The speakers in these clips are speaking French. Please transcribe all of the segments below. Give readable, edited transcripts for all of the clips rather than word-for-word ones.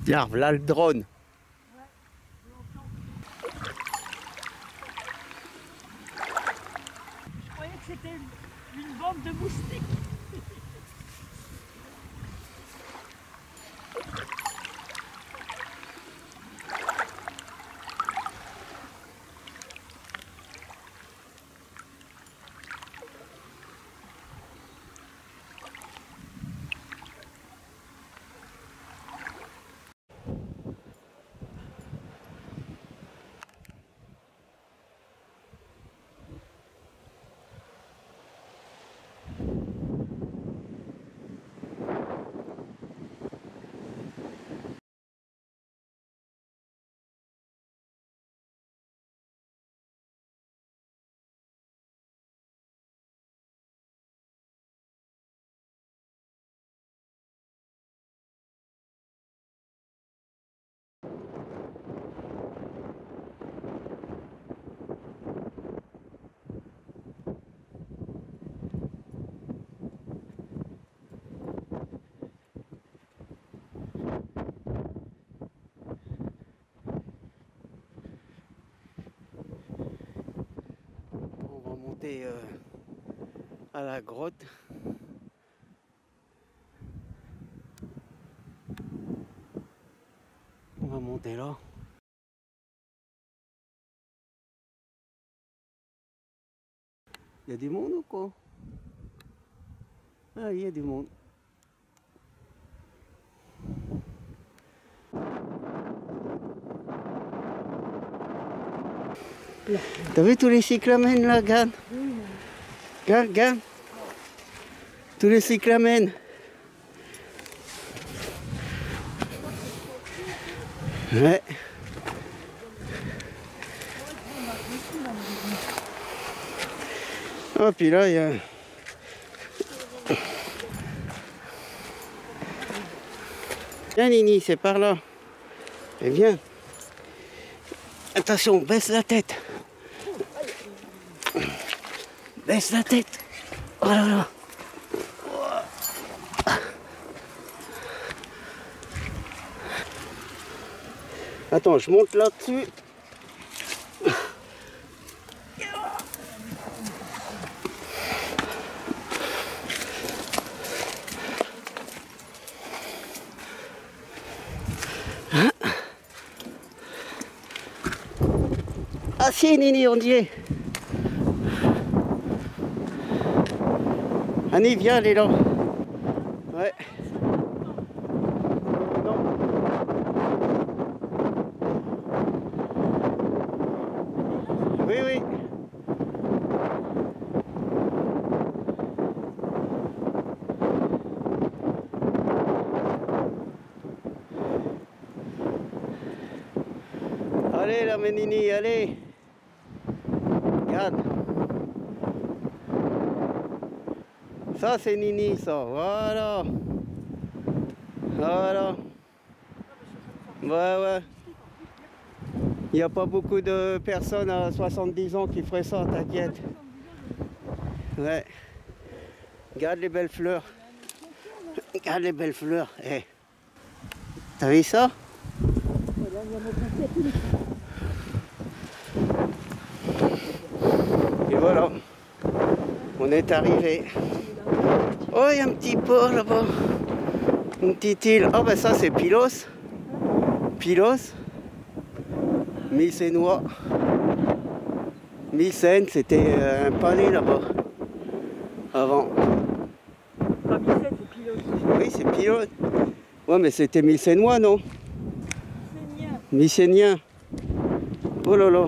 Tiens, voilà le drone. Je croyais que c'était une bande de moustiques. On va monter à la grotte. On va monter là. Il y a du monde ou quoi? Ah, il y a du monde. T'as vu tous les cyclamènes là, regarde? Regarde, regarde. Tous les cyclamènes. Ouais. Oh, puis là, il y a... Viens, Nini, c'est par là. Et viens. Attention, baisse la tête. Baisse la tête. Oh là là. Attends, je monte là-dessus. Ah si, Nini, on y est. Annie, viens, elle est là. Ouais. Oui, oui. Allez, la Nini, allez. Regarde. Ça, c'est Nini, ça. Voilà. Voilà. Ouais, ouais. Il n'y a pas beaucoup de personnes à 70 ans qui feraient ça, t'inquiète. Ouais. Regarde les belles fleurs. Regarde les belles fleurs. Hey. T'as vu ça? Et voilà. On est arrivé. Oh, il y a un petit port là-bas. Une petite île. Oh, ben ça, c'est Pylos. Pylos. Mycénois. Mycène, c'était un palais là-bas. Avant. Pas Mycène, c'est Pylos. Oui, c'est Pylos. Ouais, mais c'était mycénois, non? Mycénien. Oh là là.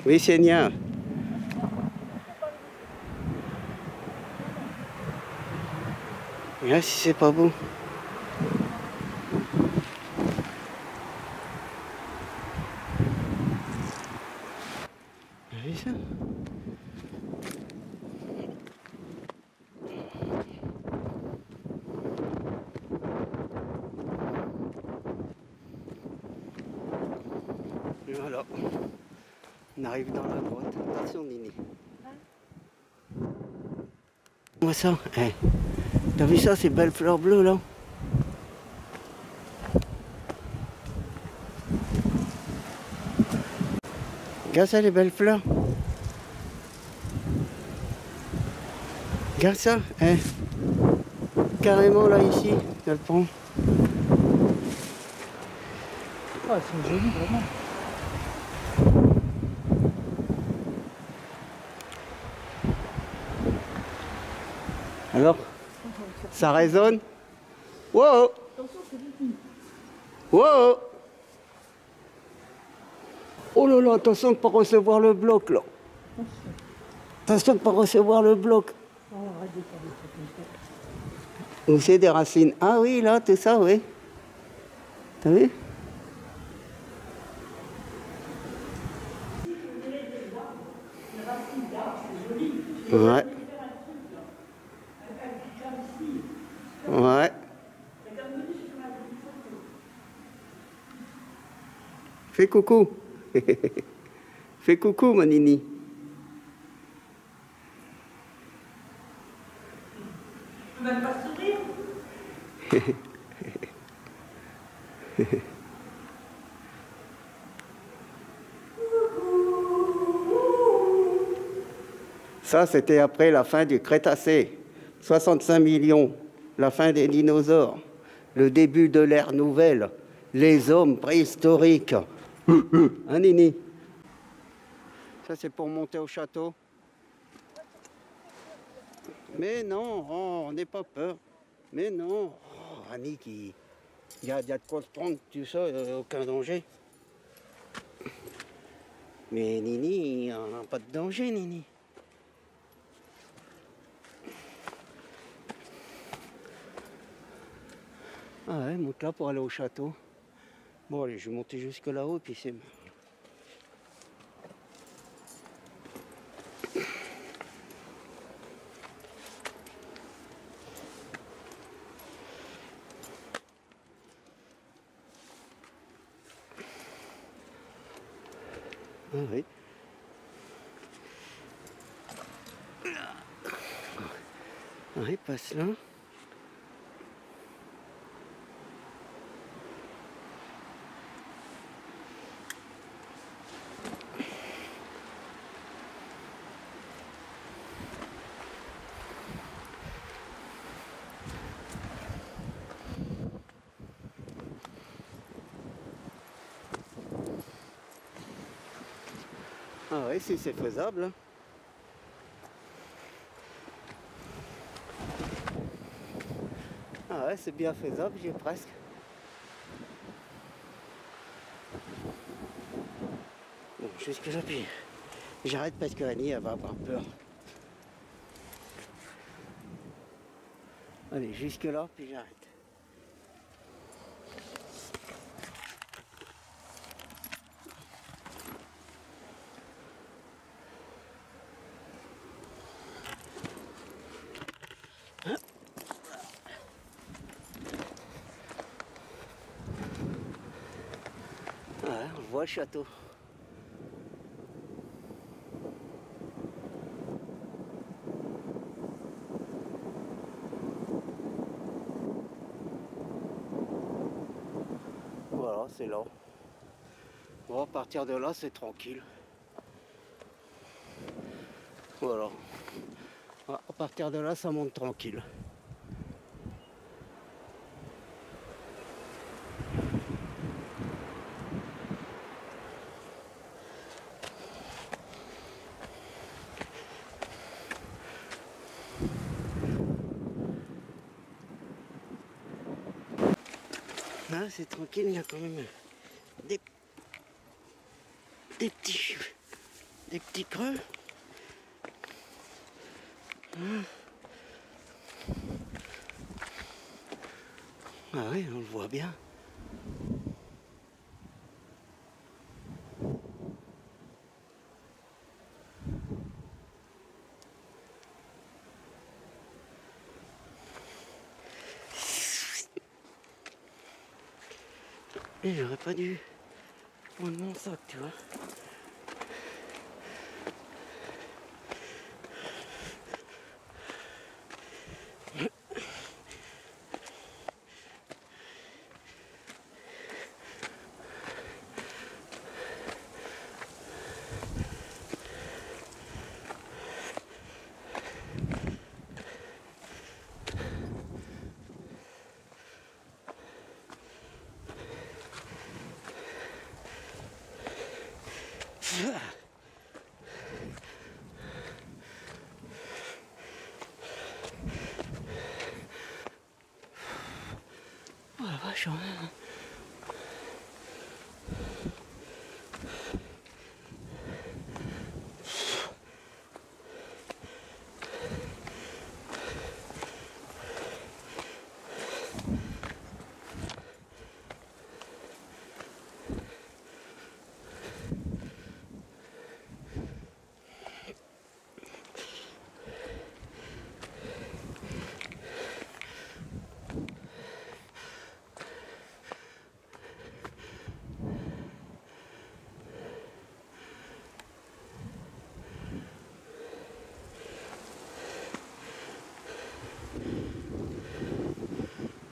Mycénien. Regarde si c'est pas beau. T'as vu ça? Et voilà. On arrive dans la grotte. Attention, Nini. Moi ça, hey. T'as vu ça, ces belles fleurs bleues là? Regarde ça, les belles fleurs. Regarde ça, hein. Carrément là, ici, elle prend. Ah, elles sont jolies, vraiment. Alors, ça résonne? Wow! Wow! Oh là là, attention de ne pas recevoir le bloc là. Attention de ne pas recevoir le bloc. Oh, arrête de faire des trucs comme ça. Où c'est des racines? Ah oui, là, tout ça, oui. T'as vu? Ouais. Ouais. Fais coucou. Fais coucou, ma nini. Tu peux même pas sourire. Ça, c'était après la fin du Crétacé. 65 millions, la fin des dinosaures, le début de l'ère nouvelle, les hommes préhistoriques. Hein, Nini? Ça, c'est pour monter au château. Mais non, oh, on n'est pas peur. Mais non, oh, Annick, il y a de quoi se prendre, tout ça, aucun danger. Mais Nini, il n'y a pas de danger, Nini. Ah ouais, monte là pour aller au château. Bon, allez, je vais monter jusque là-haut, puis c'est... Ah oui. Ah oui, passe là. Ah oui, si c'est faisable. Ah ouais, c'est bien faisable, j'y ai presque. Bon, jusque là, puis j'arrête parce que Annie, elle va avoir peur. Allez, jusque là, puis j'arrête. Ouais, on voit le château. Voilà, c'est là. Bon, à partir de là, c'est tranquille. Voilà. À partir de là, ça monte tranquille. Là, c'est tranquille, il y a quand même des petits creux. Ah oui, on le voit bien. Et j'aurais pas dû prendre mon sac, tu vois. Oh la vache, hein.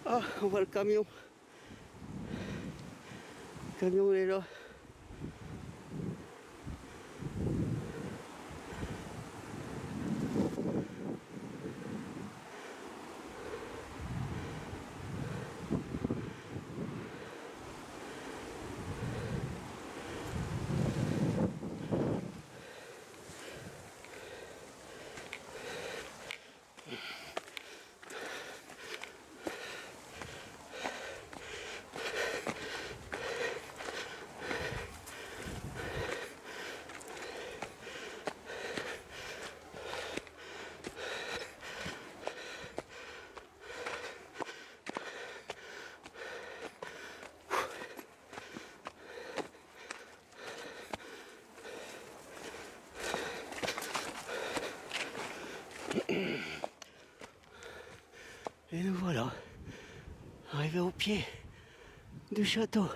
Ah, on voit le camion. Le camion il est là. Et nous voilà, arrivés au pied du château.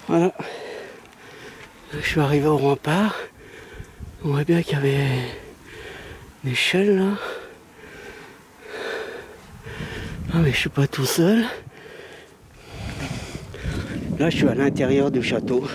Voilà, je suis arrivé au rempart. On voit bien qu'il y avait une échelle là. Ah mais je suis pas tout seul. Là je suis à l'intérieur du château.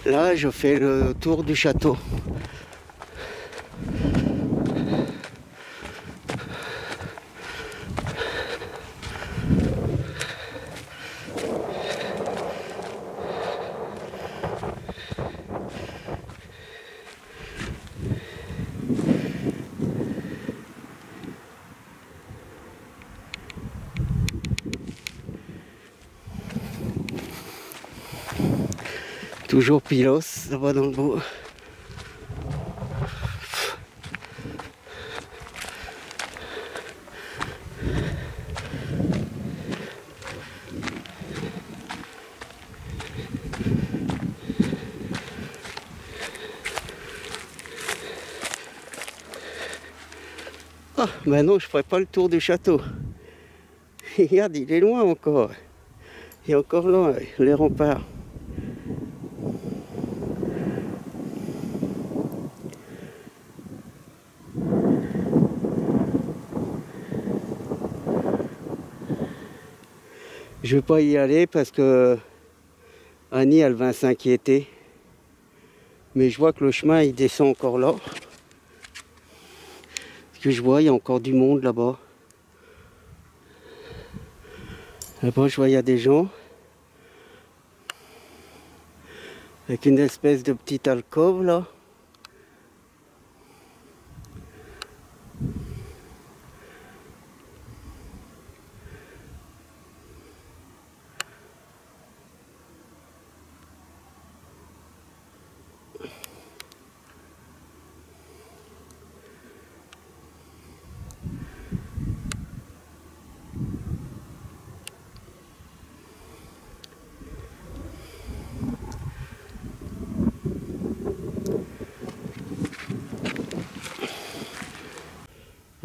Là, je fais le tour du château. Toujours pilos, ça va dans le bout. Ah, ben non, je ferai pas le tour du château. Regarde, il est loin encore. Il est encore loin, les remparts. Je vais pas y aller parce que Annie, elle va s'inquiéter. Mais je vois que le chemin, il descend encore là. Parce que je vois, il y a encore du monde là-bas. Là-bas, je vois, il y a des gens. Avec une espèce de petite alcôve là.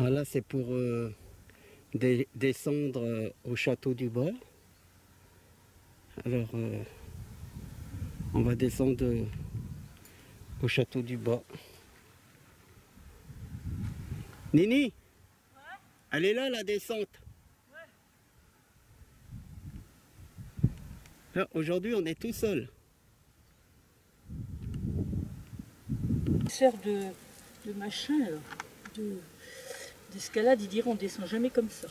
Ah, là, c'est pour descendre au château du bas. Alors, on va descendre au château du bas. Nini, ouais. Elle est là, la descente. Ouais. Là, aujourd'hui, on est tout seul. Sert de machin, d'escalade, ils diront on descend jamais comme ça.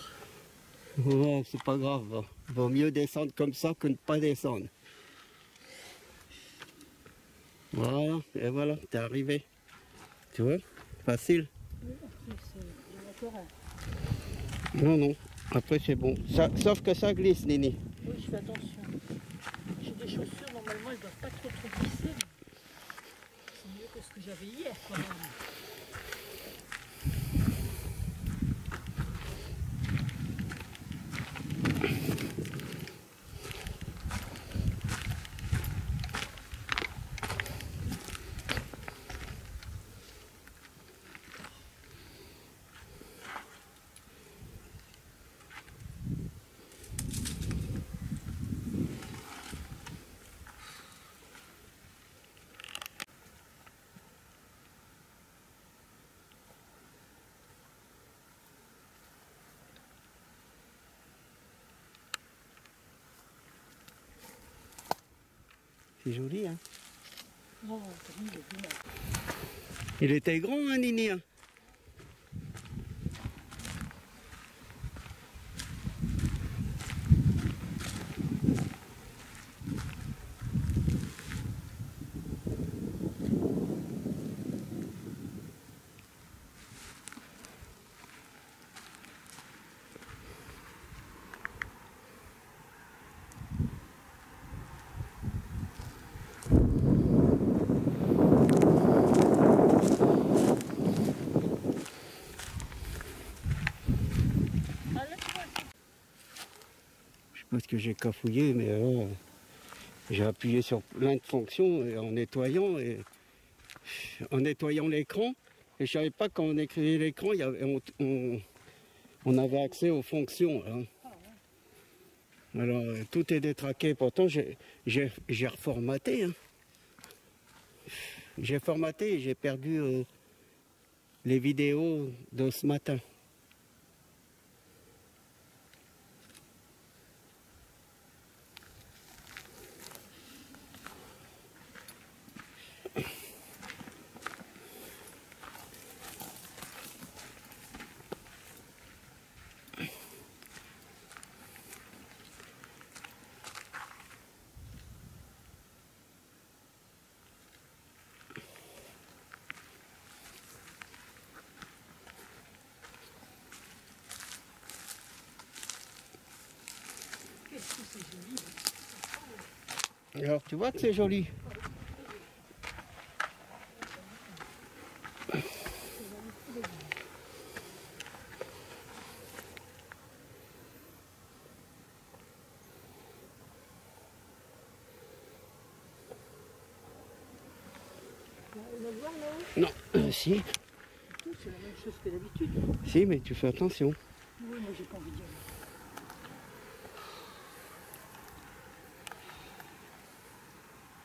Ouais, c'est pas grave. Vaut mieux descendre comme ça que ne pas descendre. Voilà, et voilà, t'es arrivé. Tu vois, facile. Oui, après, Non, non, après c'est bon. Sauf que ça glisse, Nini. oui, je fais attention. J'ai des chaussures, normalement, elles ne doivent pas trop glisser. C'est mieux que ce que j'avais hier, quand même. C'est joli, hein. Oh, il est bien. Il était grand, hein, Nini, hein. Parce que j'ai cafouillé, mais j'ai appuyé sur plein de fonctions en nettoyant l'écran. Et je savais pas quand on écrivait l'écran, on avait accès aux fonctions. Hein. Alors tout est détraqué. Pourtant j'ai reformaté. Hein. J'ai formaté et j'ai perdu les vidéos de ce matin. Alors tu vois que c'est joli. Non, si. c'est la même chose que d'habitude. Si, mais tu fais attention. Oui, moi j'ai pas envie d'y aller.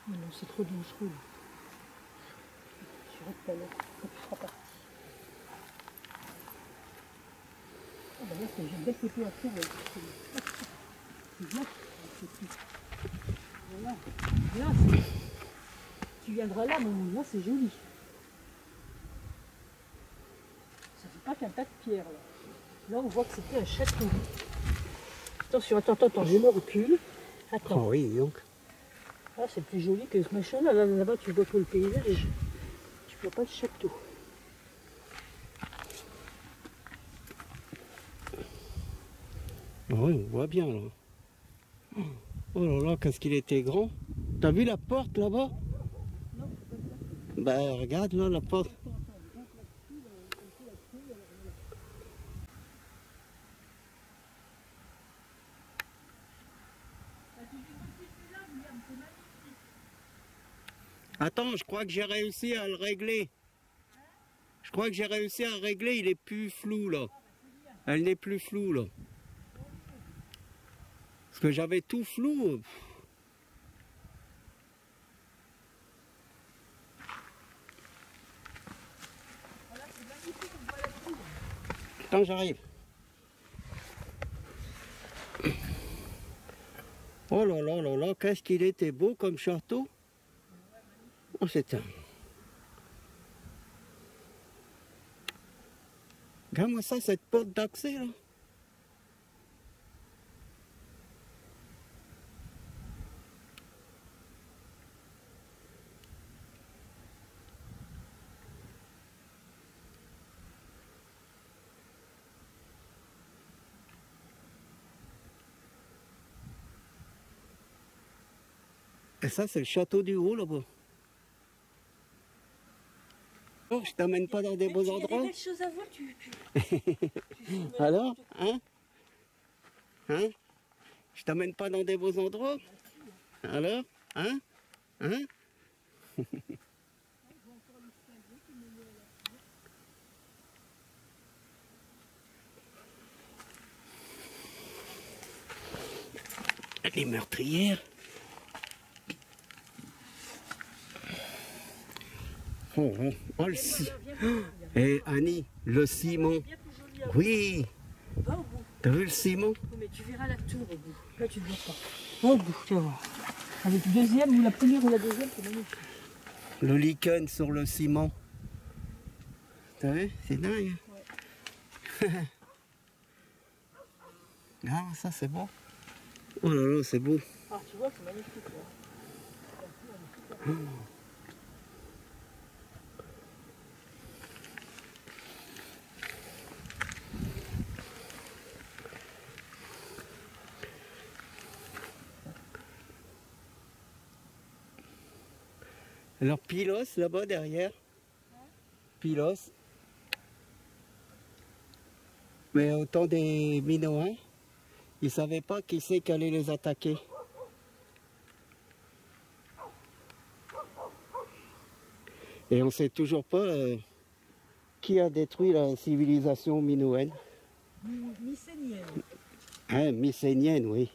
Mais non, c'est trop dangereux. Je reste pas là, quand tu seras parti. Ah bah là, c'est une belle photo à faire. C'est bien. Voilà. Là, tu viendras là, mon là, c'est joli. Ça fait pas qu'un tas de pierres là. Là, on voit que c'était un château. Attention, attends, je me recule. Attends. Oh oui, donc. Ah, c'est plus joli que ce machin là. Là-bas, tu vois tout le paysage. Tu vois pas le château. Oui, on voit bien là. Oh là là, qu'est-ce qu'il était grand. T'as vu la porte là-bas? Non, Bah regarde là la porte. Attends, je crois que j'ai réussi à le régler. Je crois que j'ai réussi à le régler, il est plus flou là. Elle n'est plus floue là. Parce que j'avais tout flou. Attends, j'arrive. Oh là là là là, qu'est-ce qu'il était beau comme château. Oh, c'est un... Regarde-moi ça, cette porte d'accès là. Et ça, c'est le château du Haut là-bas. Oh, je t'amène pas dans des beaux endroits. Il y a des belles choses à voir, tu Alors, hein? Hein? Je t'amène pas dans des beaux endroits? Alors, hein? Hein? Les meurtrières. Oh, oh, oh, le ciment. Et Annie, le ciment. Oui. Va au bout. T'as vu le ciment? Oui, mais tu verras la tour au bout. Là, tu ne vois pas. Va au bout, tu vas voir. Avec le deuxième, ou la première ou la deuxième, c'est magnifique. Le lichen sur le ciment. T'as vu? C'est dingue. Ouais. Ah, ça c'est beau. Oh là là, c'est beau. Ah, tu vois, c'est magnifique. Là. Alors Pylos là-bas derrière. Pylos. Mais au temps des Minoens, ils ne savaient pas qui c'est qui allait les attaquer. Et on ne sait toujours pas qui a détruit la civilisation minoenne. Mycénienne. Hein, mycénienne, oui.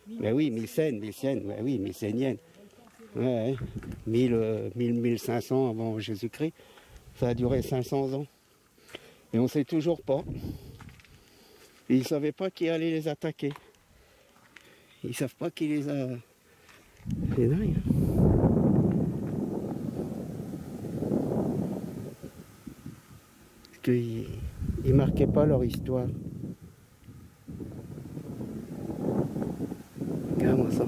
Mais oui, mycène, ouais, oui, mycénienne. Ouais, 1500 avant Jésus-Christ. Ça a duré 500 ans. Et on ne sait toujours pas. Et ils ne savaient pas qui allait les attaquer. Ils ne savent pas qui les a... C'est dingue. Parce qu'ils ne marquaient pas leur histoire. Regarde-moi ça.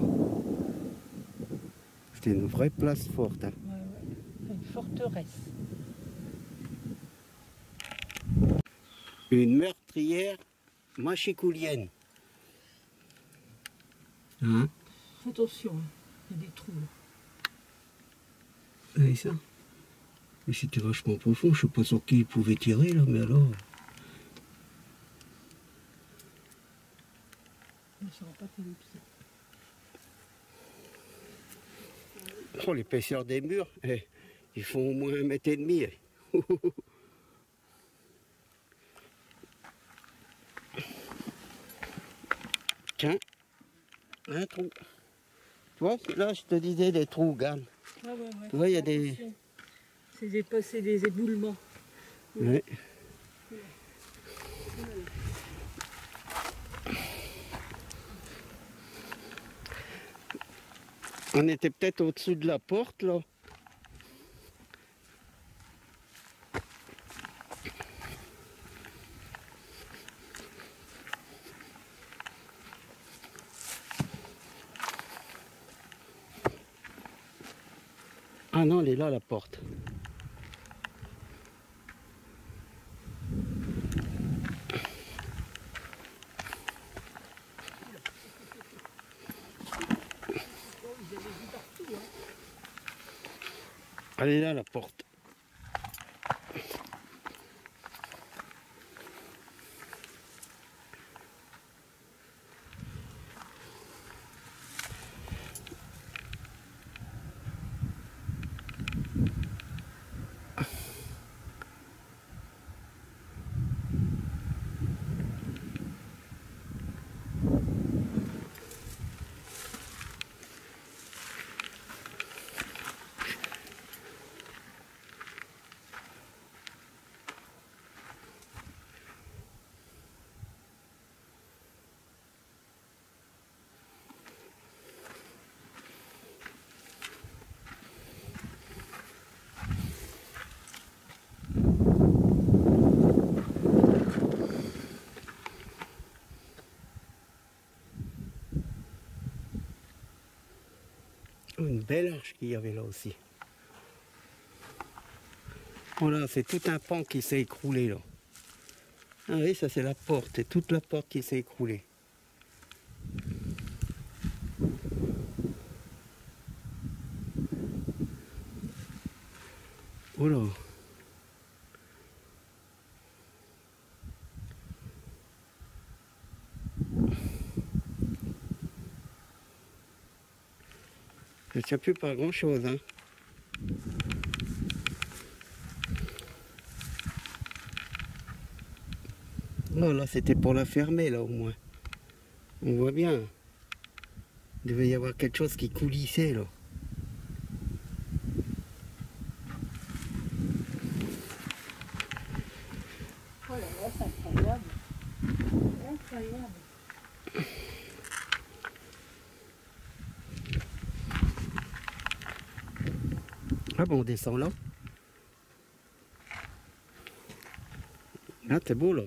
C'était une vraie place forte. Hein. Ouais, ouais. Une forteresse. Une meurtrière machicoulienne. Hein? Fais attention, il y a des trous. Oui, ça. Mais c'était vachement profond, je sais pas sur qui il pouvait tirer là, mais alors. Ne sera pas terrible ça. Oh, l'épaisseur des murs, ils font au moins 1,5 m. Un trou. Tu vois, là, je te disais des trous, regarde. Ah ouais, ouais. Tu vois, il y a des... C'est des éboulements. Ouais. On était peut-être au-dessus de la porte, là. Ah non, elle est là, la porte. Elle est là, la porte. Une belle arche qu'il y avait là aussi. Voilà, c'est tout un pan qui s'est écroulé là. Ah oui, ça c'est la porte, c'est toute la porte qui s'est écroulée. Oh là. Je ne tiens plus pas grand chose, hein. Non, là c'était pour la fermer là au moins. On voit bien. Il devait y avoir quelque chose qui coulissait là. Oh là là, c'est incroyable. Incroyable. Ah bon, on descend là. Là, c'est beau là.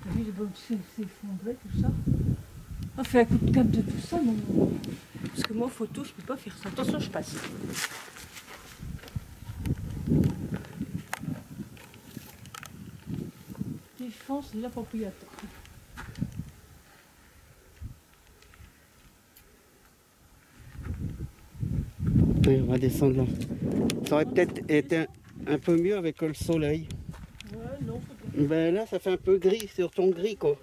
T'as vu les bombes s'effondrer, tout ça? On fait un coup de cap de tout ça, non? Parce que moi, en photo, je peux pas faire ça. Attention, je passe. Défense de la propriétaire. Allez, on va descendre là. Ça aurait peut-être été un peu mieux avec le soleil. Ouais, non, faut pas. Ben là, ça fait un peu gris sur ton gris quoi.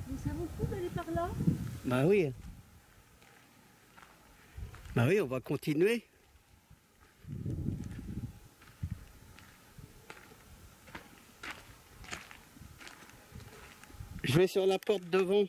Mais ça vaut le coup d'aller par là? Bah oui. Bah oui, on va continuer. Je vais sur la porte devant.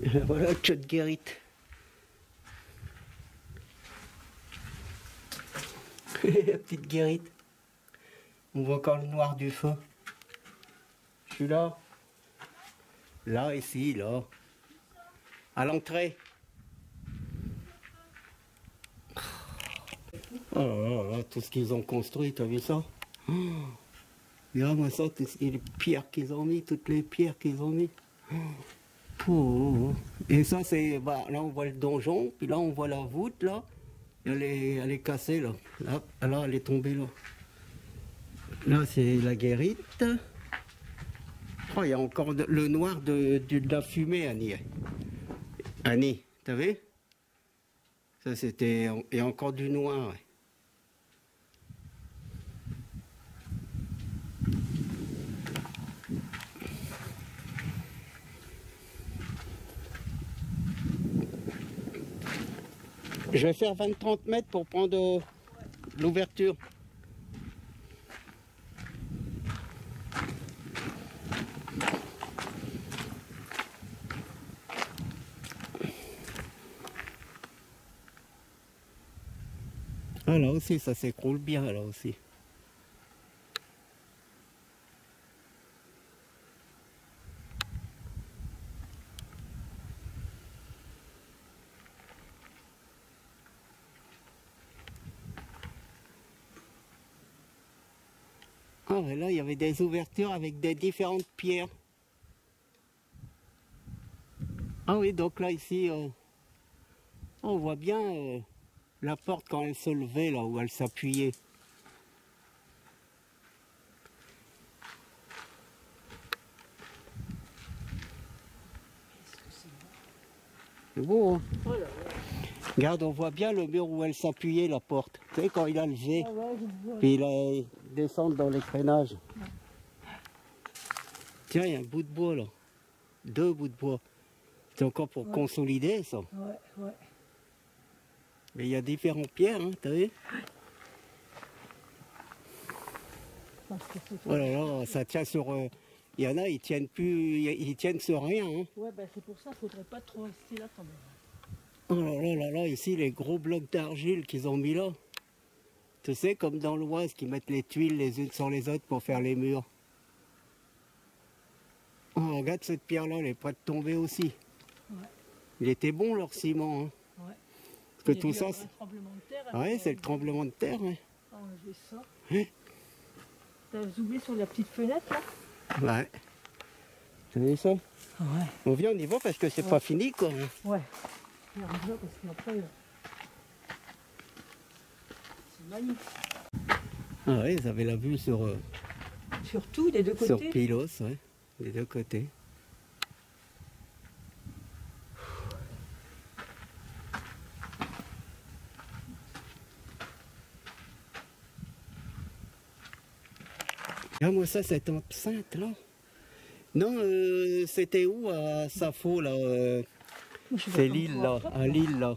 Voilà, queue de guérite. La petite guérite. On voit encore le noir du feu. Je suis là. Là, ici, là. À l'entrée. Oh là là, tout ce qu'ils ont construit, t'as vu ça? Oh, regarde-moi ça, les pierres qu'ils ont mis, toutes les pierres qu'ils ont mis. Oh. Et ça, c'est. Bah, là, on voit le donjon, puis là, on voit la voûte, là. Elle est cassée, là. Là, elle est tombée, là. Là, c'est la guérite. Oh, il y a encore le noir de la fumée, Annie. Annie, t'as vu? Ça, c'était... Il y a encore du noir, ouais. Je vais faire 20-30 mètres pour prendre l'ouverture. Ah, là aussi, ça s'écroule bien, là aussi. Ah, mais là, il y avait des ouvertures avec des différentes pierres. Ah oui, donc là, ici, on voit bien la porte quand elle se levait, là, où elle s'appuyait. C'est beau, hein? Oh là là. Regarde, on voit bien le mur où elle s'appuyait, la porte. Tu sais, quand il a levé, Ah ouais, je vois. puis il descend dans l'écrénage. Tiens, il y a un bout de bois, là. 2 bouts de bois. C'est encore pour consolider, ça. Ouais, ouais. Mais il y a différentes pierres, hein, t'as vu? Parce que c'est Oh là là, ça tient sur... Il y en a, ils tiennent plus... Ils tiennent sur rien, hein. Ouais, ben c'est pour ça qu'il faudrait pas trop rester là quand même. Oh là là là là, ici, les gros blocs d'argile qu'ils ont mis là. Tu sais, comme dans l'Oise, qui mettent les tuiles les unes sur les autres pour faire les murs. Oh, regarde cette pierre-là, elle est prête de tomber aussi. Ouais. Il était bon, leur ciment, hein. Ouais. Parce que Il y a tout eu ça... un tremblement de terre. Ouais, c'est le tremblement de terre, hein. Ah, enlever ça. Hein. T'as zoomé sur la petite fenêtre là? Ouais. T'as vu ça? Ouais. On vient, on y va parce que c'est pas fini, quoi. Ouais. Regarde là parce qu'après. C'est magnifique. Ah ouais, ils avaient la vue sur... Surtout des deux Sur côtés. Pylos, ouais, des deux côtés. Regarde-moi ça, cette enceinte là. Non, c'était où à Sappho là c'est l'île là, à l'île là.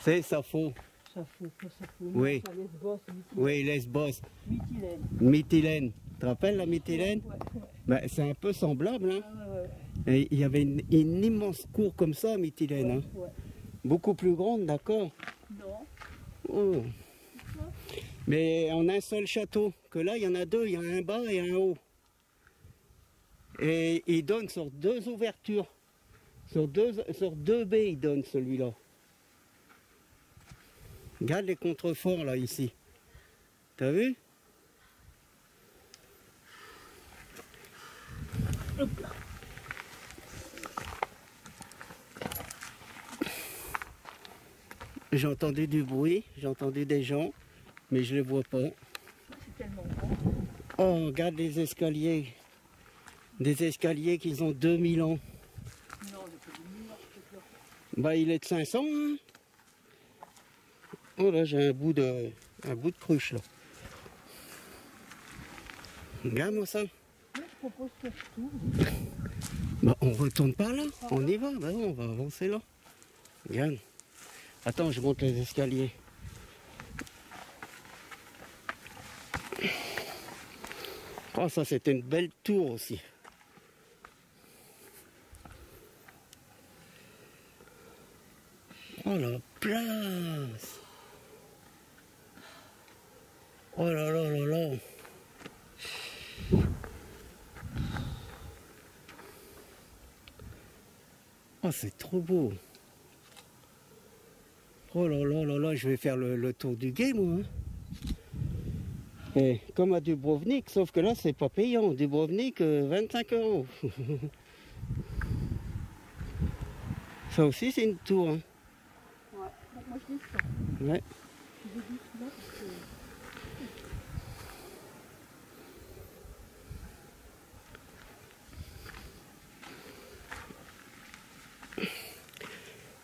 C'est Sappho. Ça faut, ça faut. Oui. Ça laisse bosse, Oui, Lesbos. mythylène. Mytilène. Tu te rappelles la mytilène? Ouais, ouais. Ben, c'est un peu semblable, hein. Ah, ouais, ouais. Et il y avait une immense cour comme ça à Mytilène, hein. Ouais. Beaucoup plus grande, d'accord. Non. Oh. Mais en un seul château, que là il y en a 2, il y a un bas et un haut. Et il donne sur 2 ouvertures. Sur deux baies il donne celui-là. Regarde les contreforts là ici. T'as vu? Hop là. J'ai entendu du bruit, j'ai entendu des gens, mais je les vois pas. C'est tellement grand. Oh, regarde les escaliers. Des escaliers qui ont 2000 ans. Non, j'ai pas de mur, c'est là. Bah il est de 500, hein. Oh là, j'ai un bout de cruche là. Regarde-moi ça. Moi, je propose que je tourne. Bah on retourne par là, on y va, bah on va avancer là. Regarde. Attends, je monte les escaliers. Oh ça c'était une belle tour aussi. Oh la place. Oh là là là là. Oh, c'est trop beau. Oh là là là là, je vais faire le tour du gué, moi. Hein. Et comme à Dubrovnik, sauf que là, c'est pas payant. Dubrovnik, 25 €. Ça aussi, c'est une tour. Hein. Ouais, donc moi je descends. Ouais. Je vais doucement parce que...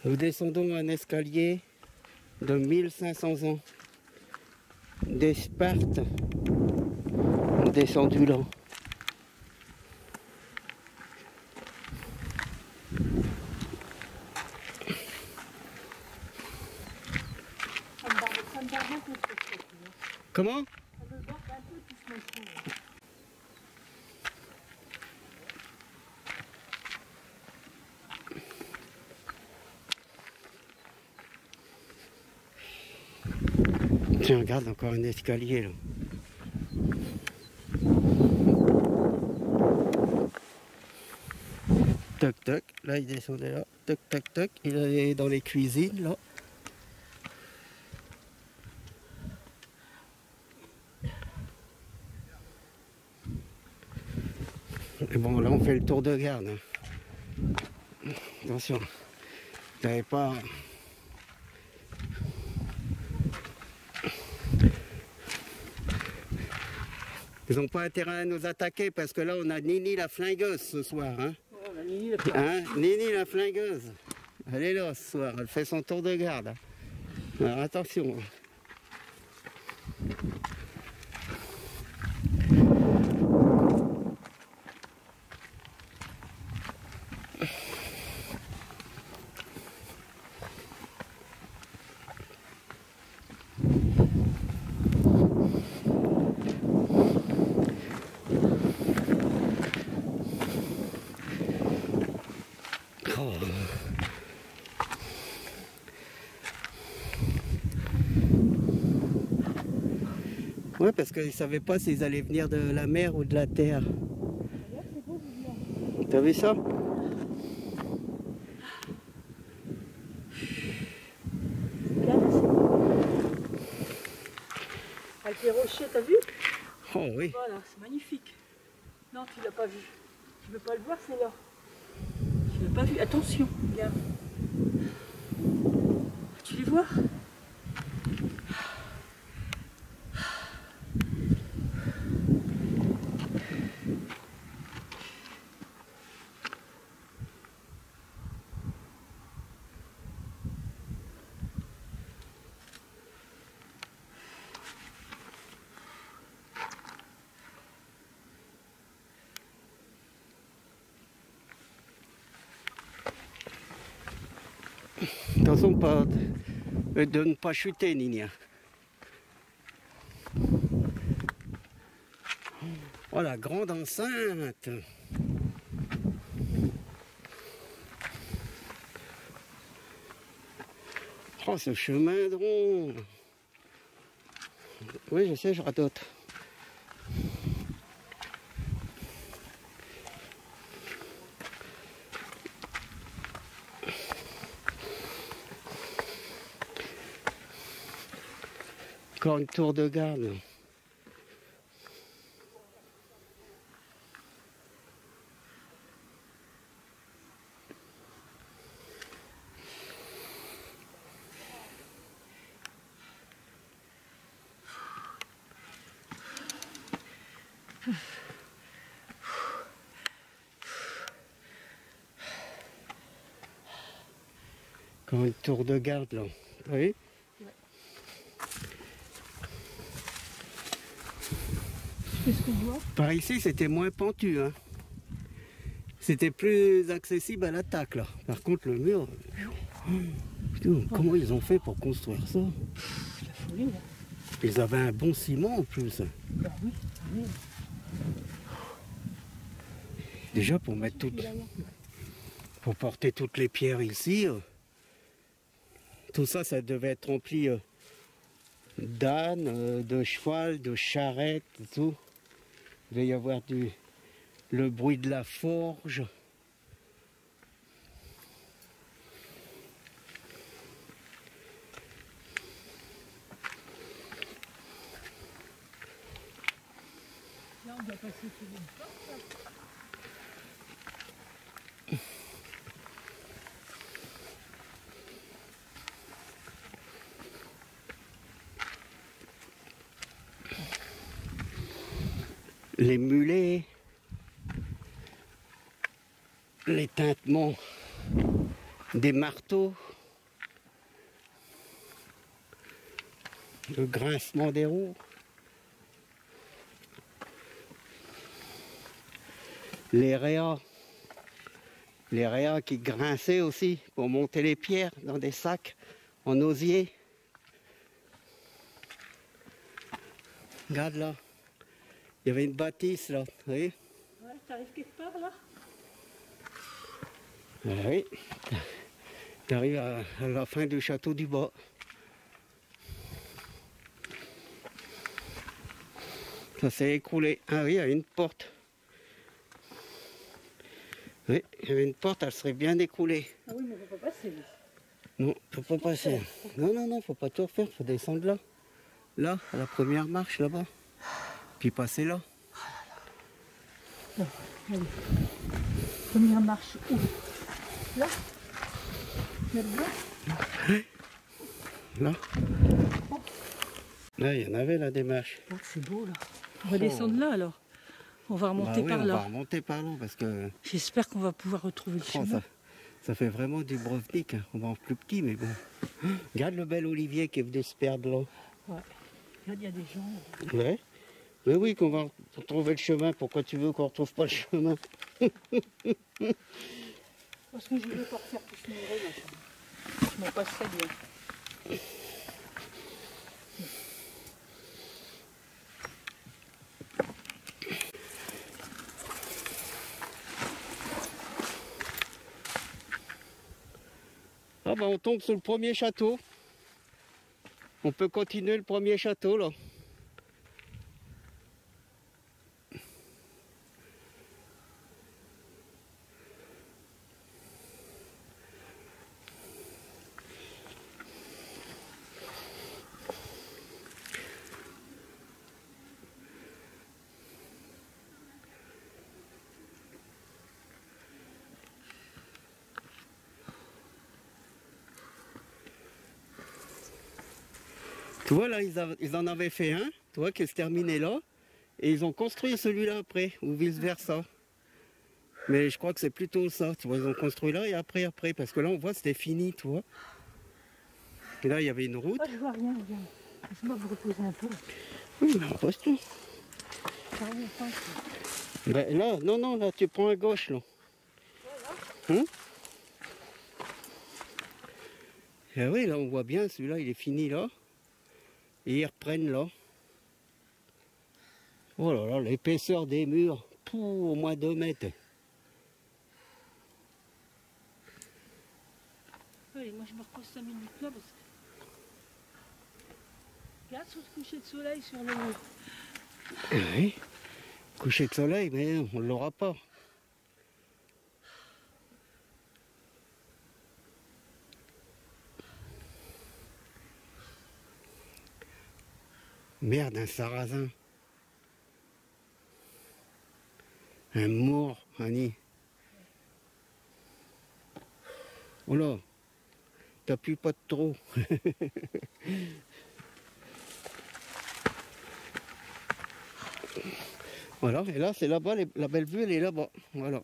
Nous descendons un escalier de 1500 ans. Des Spartes ont descendu là. Ça me barbe un peu ce truc. Comment? Ça me barbe un peu tout ce machin. Tiens, regarde, encore un escalier là. Toc toc, là il descendait là. Toc toc toc, il allait dans les cuisines là. Et bon, là on fait le tour de garde. Hein. Attention, vous n'avez pas. Ils n'ont pas intérêt à nous attaquer parce que là on a Nini la flingueuse ce soir. Hein. Ouais, on a Nini la Hein, Nini la flingueuse. Elle est là ce soir, elle fait son tour de garde. Alors attention. Oh. Ouais, parce qu'ils ne savaient pas s'ils allaient venir de la mer ou de la terre. T'as vu ça? Avec les rochers, t'as vu? Oh oui. Voilà, c'est magnifique. Non, tu l'as pas vu. Tu veux pas le voir, c'est là. Tu l'as pas vu. Attention, regarde. Tu les vois? Attention pas, de ne pas chuter, Nini. Oh, la grande enceinte. Oh, ce chemin de rond. Oui, je sais, je radote. Encore une tour de garde. Encore une tour de garde là. Vous voyez? Qu'est-ce qu'on voit? Par ici, c'était moins pentu. Hein. C'était plus accessible à l'attaque là. Par contre, le mur. Putain, comment ils ont fait pour construire ça? La folie, là. Ils avaient un bon ciment en plus. Bah oui, oui. Déjà pour mettre pour porter toutes les pierres ici. Tout ça, ça devait être rempli d'ânes, de cheval, de charrettes, tout. Il devait y avoir le bruit de la forge. Là, on doit passer sous une porte. Les mulets, les tintements des marteaux, le grincement des roues, les réas qui grinçaient aussi pour monter les pierres dans des sacs en osier. Regarde là. Il y avait une bâtisse là, vous voyez? Ouais, t'arrives quelque part là? Oui, tu arrives à la fin du château du Bas. Ça s'est écroulé. Ah oui, il y a une porte. Oui, il y avait une porte, elle serait bien écroulée. Ah oui, mais on ne peut pas passer. Non, faut pas passer. Non, faut pas tout refaire, faut descendre là. Là, à la première marche là-bas. Puis passer là. Bon, allez. Première marche où? Là? Là-dedans? Là. Là, il y en avait là des marches. Oh, c'est beau là. On va descendre là alors. On va remonter par on là. va remonter par là parce que... J'espère qu'on va pouvoir retrouver le chemin. Ça fait vraiment du Brovnik. Hein. On va en plus petit, mais bon. Regarde le bel olivier qui est venu se perdre là. Ouais. Regarde, il y a des gens. Ouais. Mais oui, qu'on va retrouver le chemin. Pourquoi tu veux qu'on retrouve pas le chemin? Parce que je veux pas refaire tout ce muret, machin. Je m'en passerai bien. Ah bah on tombe sur le premier château. On peut continuer le premier château là. Tu vois là, ils en avaient fait un, tu vois, qui se terminait là, et ils ont construit celui-là après, ou vice-versa. Mais je crois que c'est plutôt ça, tu vois, ils ont construit là et après, parce que là on voit c'était fini, tu vois. Et là il y avait une route. Ah, je vois rien, regarde. Laisse-moi vous reposer un peu. Oui, mais on pose tout. Ben là, non, là tu prends à gauche là. Hein? Et oui, là on voit bien, celui-là il est fini là. Et ils reprennent là. Oh là là, l'épaisseur des murs, au moins 2 mètres. Oui, moi je me repose 5 minutes là parce que... Regarde sur le coucher de soleil sur le mur. Oui, coucher de soleil, mais on ne l'aura pas. Merde, un sarrasin. Un mour, Annie. Oh là, t'appuies pas de trop. Voilà, et là, c'est là-bas, la belle vue, elle est là-bas. Voilà.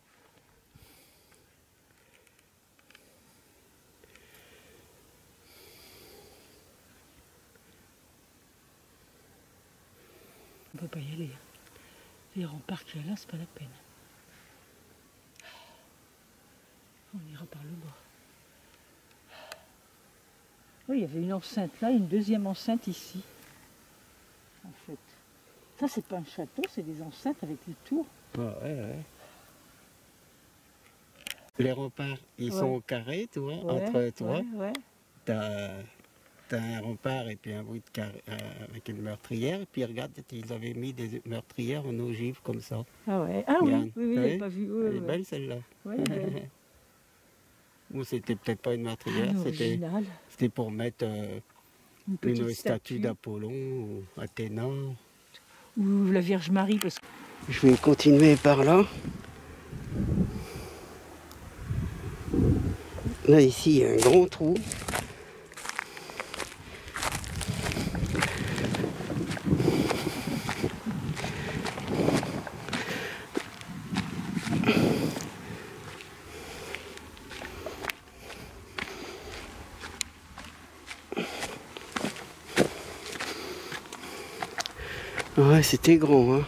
On peut pas y aller. Les remparts qu'il y a là, c'est pas la peine. On ira par le bas. Oui, il y avait une enceinte là, une deuxième enceinte ici. En fait. Ça, c'est pas un château, c'est des enceintes avec des tours. Ah, ouais. Les remparts, ils sont au carré, tu vois, entre toi. Ouais. t'as un rempart et puis un bout de avec une meurtrière. Et puis regarde, ils avaient mis des meurtrières en ogive comme ça. Ah ouais. Ah oui, Regarde. oui, oui, T'as j'avais vu? pas vu. Ouais, Elle est ouais. belle celle-là. Ouais, elle est belle. Ou c'était peut-être pas une meurtrière, Ah, original. c'était pour mettre Une petite une statue statue. d'Apollon ou Athéna. Ou la Vierge Marie, parce que... Je vais continuer par là. Là, ici, il y a un grand trou. Ouais, c'était grand, hein.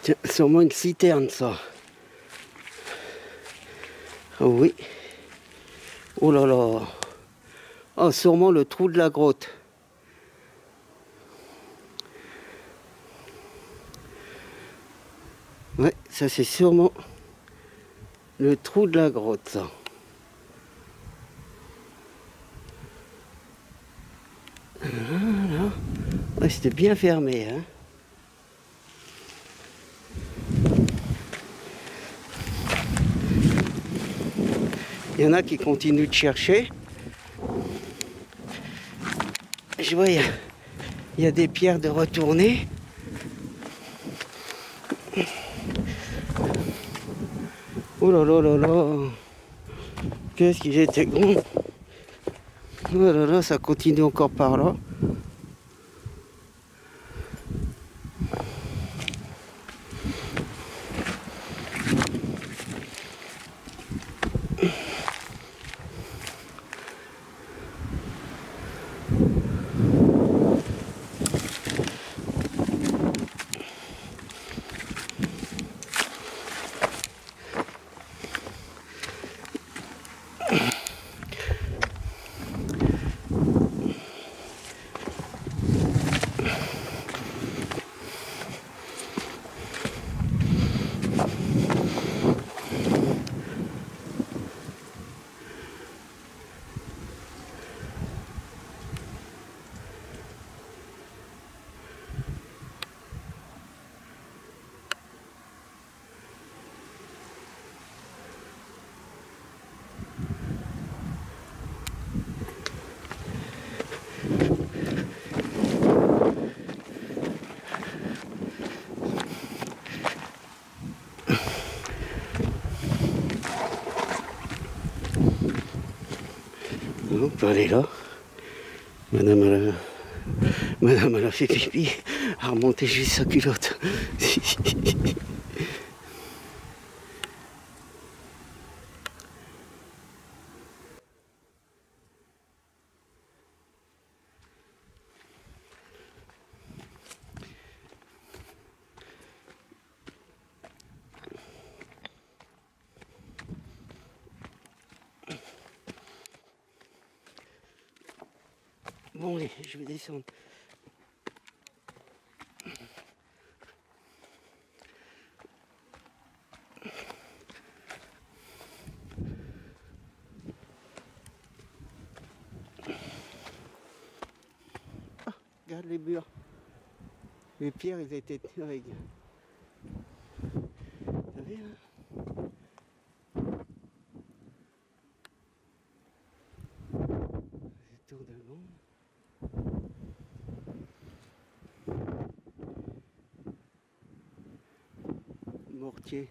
Tiens, sûrement une citerne, ça. Oh oui. Oh là là. Oh, sûrement le trou de la grotte. Ouais, ça c'est sûrement le trou de la grotte, ça. Voilà. Ouais, c'était bien fermé, hein. Il y en a qui continuent de chercher. Je vois, il y a des pierres de retourner. Oh là là là là. Qu'est-ce qu'il était grand. Oh là là, ça continue encore par là. On peut aller là. Madame, elle a fait pipi, a remonté juste sa culotte. Bon, allez, je vais descendre. Ah, regarde les murs. Les pierres, ils étaient avec. Vous savez, hein? C'est tour de monde. Mortier.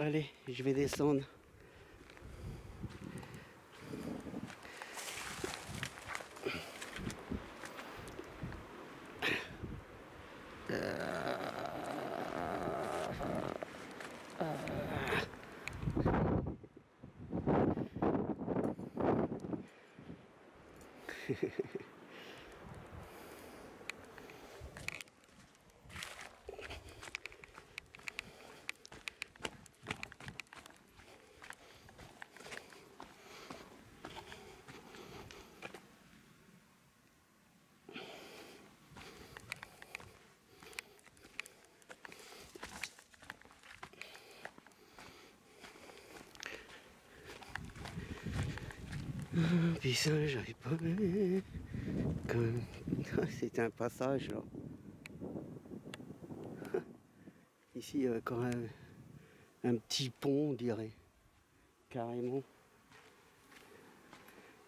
Allez, je vais descendre. Puis ça, j'arrive pas. Comme... C'est un passage là. Ici, il y a quand même un petit pont, on dirait. Carrément.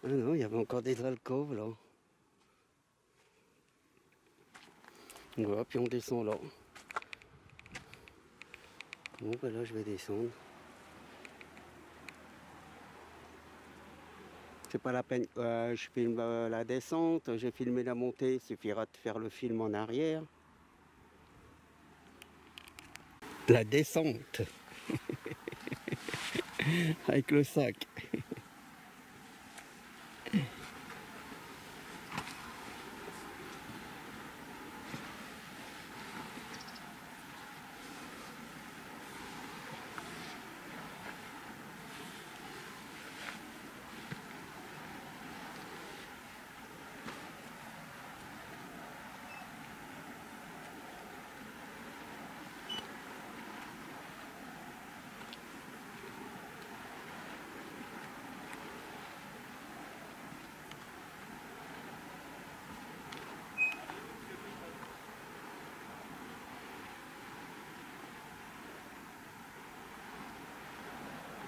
Ah non, il y avait encore des alcôves là. Voilà, puis on descend là. Bon, ben là, je vais descendre. C'est pas la peine, je filme la descente, j'ai filmé la montée, il suffira de faire le film en arrière. La descente avec le sac.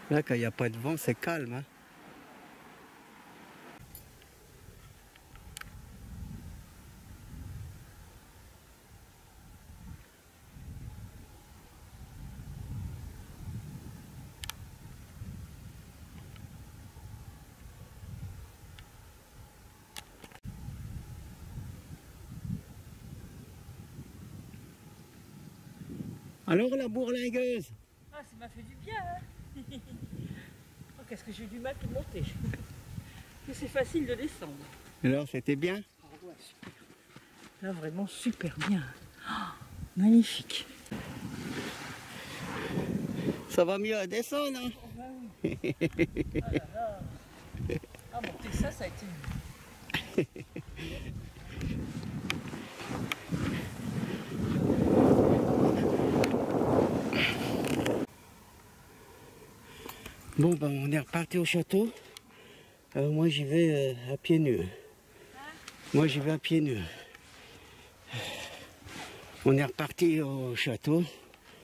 Là, quand il n'y a pas de vent, c'est calme. Hein. Alors la bourlingueuse? Ah, ça m'a fait du bien, hein. Oh, qu'est-ce que j'ai du mal pour monter. Mais c'est facile de descendre. Alors, c'était bien? Ah ouais, super. Là, vraiment super bien. Oh, magnifique. Ça va mieux à descendre, hein? Oh, bah oui. Ah là là. Ah, monter ça, ça a été... Bon, ben, on est reparti au château. Moi, j'y vais à pieds nus. Moi, j'y vais à pieds nus. On est reparti au château.